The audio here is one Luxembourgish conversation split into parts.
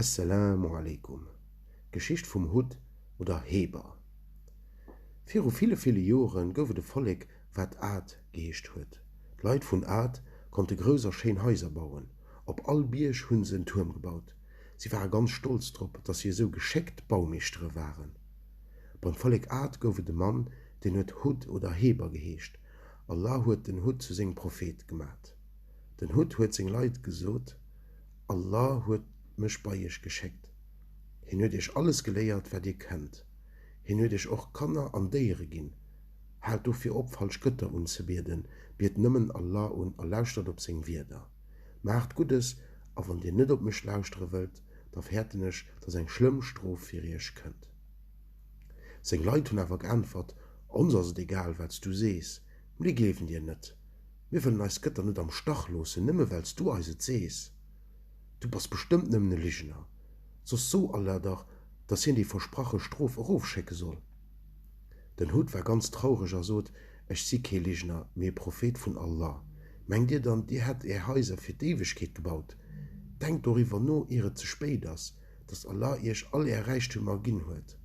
Assalamu alaikum. Geschicht vum Hut oder Heber. Für viele Joren goufe de Folleg wat Art geheescht huet. Leiit vun Art konnte gröser Scheen Häuser bauen. Op all Biersch hunn se Turm gebaut. Sie waren ganz stolz drop, dass sie so gescheckt Baumeestere waren. Beim Folleg Art goufe de Mann, den huet Hut oder Heber geheescht. Allah huet den Hut zu seng Prophet gemat. Den Hut huet seng Leiit gesot, Allah huet mech bei ichch gescheckt. Hin huet ich alles geléiert, wat ihr kennt. Hin huet ich och Kanner an Déiere ginn. Halt du fir op falsch Götter unzebierden, biet nëmmen Allah und erlauschtert op seng Wider. Macht Gutes, a wann dir net op mech lauschtre wëlt, da härtenech, dats eng schlimm Strof fir ichch kënnt. Seng Leiit hun awer geantwort, ons ass egal, wat du sees, die geven dir net. Wir wollen als Götter net am Stach lose, nimme weilst du eiset sees. Du bist bestimmt nimmne Lichner. So aller doch, dass hin die versproche Strof aufschecke soll. Den Hut war ganz traurig sot, ich sie ke Lichner, mir Prophet von Allah. Meint dir dann, die hat ihr Häuser für die Ewigkeit gebaut. Denkt darüber nur ihre zu spät dass Allah ihr all ihr Reichtümer ginn huet.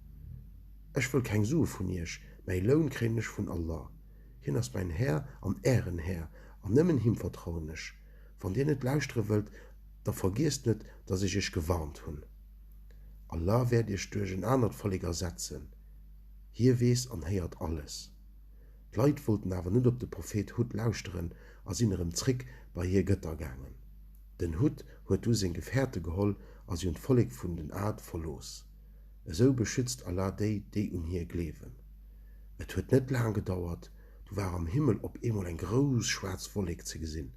Ich will kein Such von ihr, mein Lohn krieg ich von Allah. Hin ist mein Herr am Ehrenherr, an nimmen him vertrauenisch. Von denen et laustre wollt, da vergisst net, dass ich ichch gewarnt hun. Allah werd ihr durch ein andert Volliger setzen. Hier wees an heiert alles. Leiit wollten aber net op de Prophet Hut lauschteren, as innerem Trick bei hier Götter gangen. Den Hut huet du se Gefährte geholl, as hun Volleg vun den Art verlos. So beschützt Allah die hier glewen. Et huet net lang gedauert, du war am Himmel op emol ein gros schwarz Volleg ze gesinn.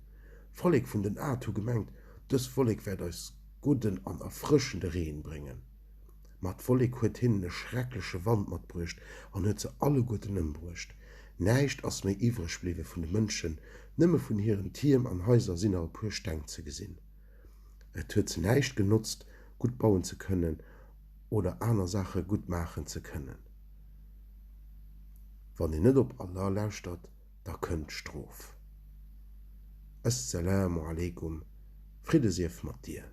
Volleg vun den Art hu gemengt, das Volleg werd aus guten an erfrischende Rehen bringen. Mat Volleg huet hin ne schreckliche Wand mat brücht, an huet ze alle guten ëmbrucht. Neicht ass méi iwrech bliwe vun de Mënschen, nimme vun hireieren Tierm an Häuser sinn a puer Steng ze gesinn. Et huet ze neicht genutzt, gut bauen ze können oder aner Sache gut machen ze können. Wann ihr net op Allah lauschtert, da könnt Strof. Assalamu alaikum. Friede sief mat dir.